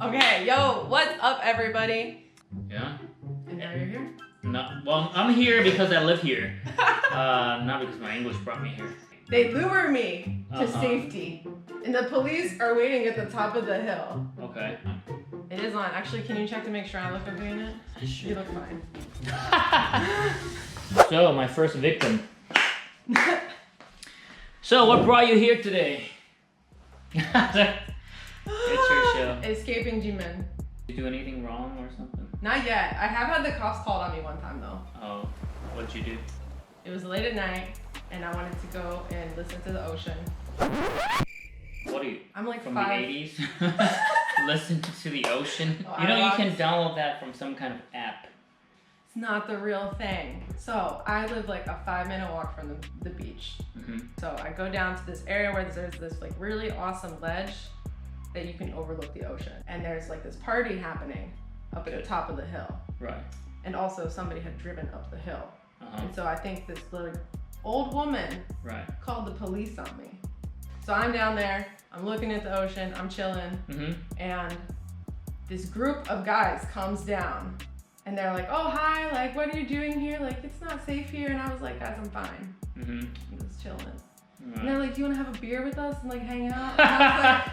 Okay, yo, what's up, everybody? Yeah? And now you're here? No, well, I'm here because I live here. Not because my English brought me here. They lure me to safety, and the police are waiting at the top of the hill. Okay. It is on. Actually, can you check to make sure I look okay in it? You look fine. So, my first victim. So, what brought you here today? It's your show. Escaping G-Men. Did you do anything wrong or something? Not yet. I have had the cops called on me one time though. Oh, what'd you do? It was late at night, and I wanted to go and listen to the ocean. What are you? I'm like from 5. the 80s? Listen to the ocean? Oh, you know you can download that from some kind of app. It's not the real thing. So I live like a 5-minute walk from the beach. So I go down to this area where there's this like really awesome ledge that you can overlook the ocean. And there's like this party happening up at the top of the hill. Right. And also somebody had driven up the hill. And so I think this little old woman called the police on me. So I'm down there, I'm looking at the ocean, I'm chilling, and this group of guys comes down and they're like, oh, hi, like, what are you doing here? Like, it's not safe here. And I was like, guys, I'm fine. I'm just chilling. And they're like, do you want to have a beer with us and like hang out? And I was like,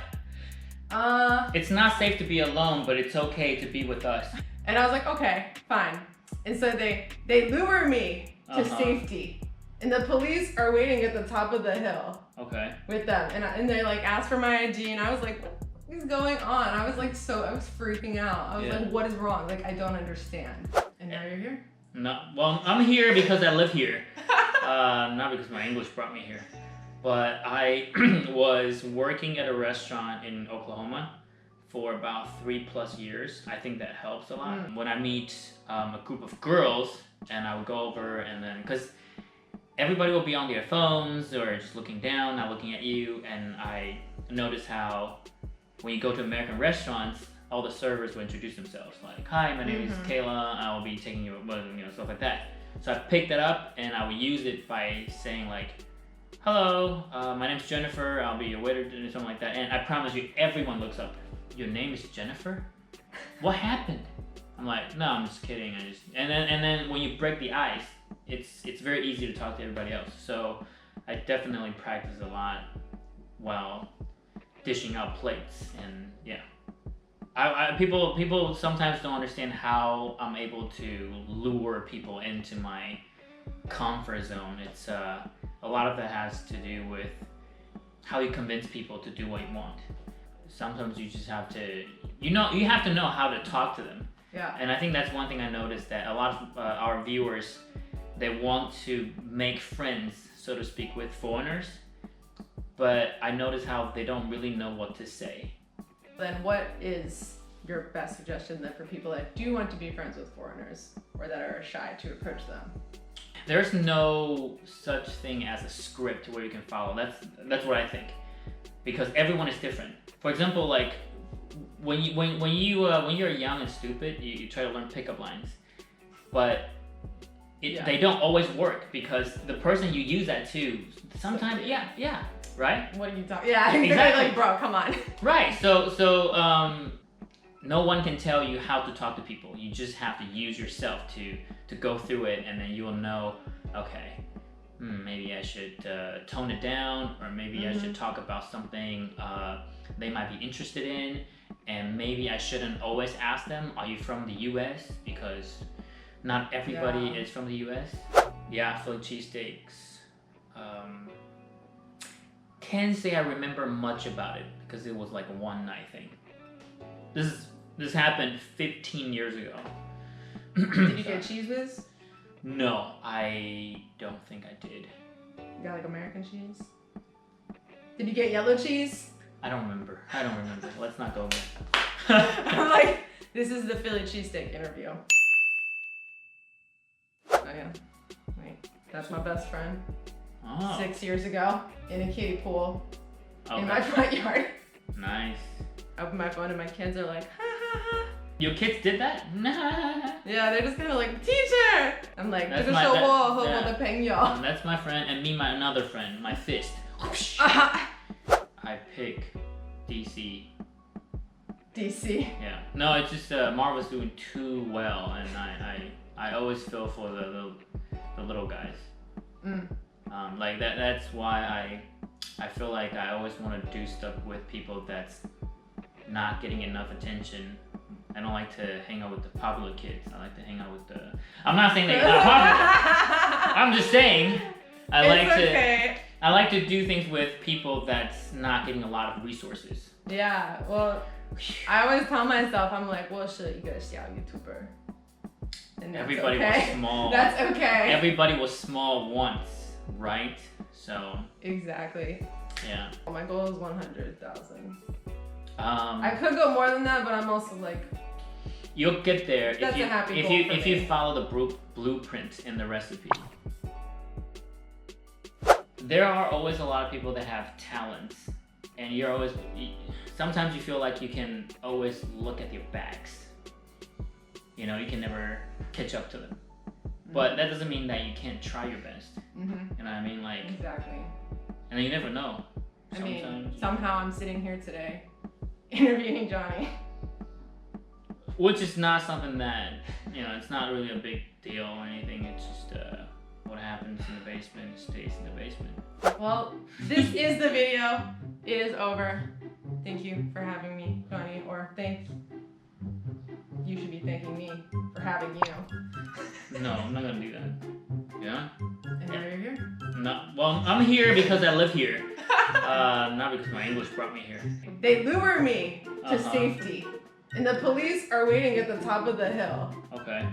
It's not safe to be alone, but it's okay to be with us. And I was like, okay, fine. And so they lure me to safety. And the police are waiting at the top of the hill with them. And they like asked for my ID and I was like, what is going on? I was like, I was freaking out. I was like, what is wrong? Like, I don't understand. And now you're here? No, well, I'm here because I live here. Not because my English brought me here. But I was working at a restaurant in Oklahoma for about 3+ years. I think that helps a lot. When I meet a group of girls and I would go over and then, because everybody will be on their phones or just looking down, not looking at you. And I notice how when you go to American restaurants, all the servers will introduce themselves. Like, hi, my name is Kayla. I will be taking you, stuff like that. So I picked that up and I would use it by saying like, hello, my name's Jennifer. I'll be your waiter, or something like that. And I promise you, everyone looks up. Your name is Jennifer? What happened? I'm like, no, I'm just kidding. And then when you break the ice, it's very easy to talk to everybody else. So I definitely practice a lot while dishing out plates. And yeah, people sometimes don't understand how I'm able to lure people into my comfort zone. It's a lot of that has to do with how you convince people to do what you want. Sometimes you just have to, you have to know how to talk to them. Yeah. And I think that's one thing I noticed, that a lot of our viewers, they want to make friends, so to speak, with foreigners, but I notice how they don't really know what to say. Then what is your best suggestion then for people that do want to be friends with foreigners or that are shy to approach them? There's no such thing as a script where you can follow. That's what I think, because everyone is different. For example, like when you're young and stupid, you try to learn pickup lines, but they don't always work because the person you use that to sometimes right? What are you talking? Yeah, exactly. Like, bro, come on. Right. So no one can tell you how to talk to people. You just have to use yourself to go through it, and then you will know, okay, maybe I should tone it down, or maybe I should talk about something they might be interested in, and maybe I shouldn't always ask them, are you from the US? Because not everybody is from the US. Yeah, Philly cheesesteaks. Can't say I remember much about it because it was like a one night thing. This happened 15 years ago. Did you get cheese whiz? No, I don't think I did. You got like American cheese? Did you get yellow cheese? I don't remember. Let's not go there. I'm like, this is the Philly cheesesteak interview. Oh yeah. Wait, that's my best friend. 6 years ago in a kiddie pool in my front yard. Nice. I open my phone and my kids are like, ha ha ha. Your kids did that? Yeah, they're just kind of like, teacher! I'm like, that's my friend and me, my another friend, my fist. DC. Yeah. No, it's just Marvel's doing too well, and I always feel for the little guys. Like that's why I feel like I always want to do stuff with people that's not getting enough attention. I don't like to hang out with the popular kids. I like to hang out with the. I'm not saying they're not popular. I'm just saying I like to do things with people that's not getting a lot of resources. Yeah, well, I always tell myself, I'm like, 我是一个小 YouTuber. And that's Everybody okay. was small. That's okay. Everybody was small once, right? So. Exactly. Yeah. Well, my goal is 100,000. I could go more than that, but I'm also like. You'll get there if you follow the blueprint in the recipe. There are always a lot of people that have talents, and sometimes you feel like you can always look at your backs. You know, you can never catch up to them. But that doesn't mean that you can't try your best. You know what I mean? Like, exactly. And you never know. I mean, somehow I'm sitting here today interviewing Johnny. Which is not something that, it's not really a big deal or anything. It's just what happens in the basement stays in the basement. Well, this is the video. It is over. Thank you for having me, Johnny. Or you should be thanking me for having you. No, I'm not gonna do that. Yeah? And now you're here? No, well, I'm here because I live here. Not because my English brought me here. They lure me to safety. And the police are waiting at the top of the hill. Okay.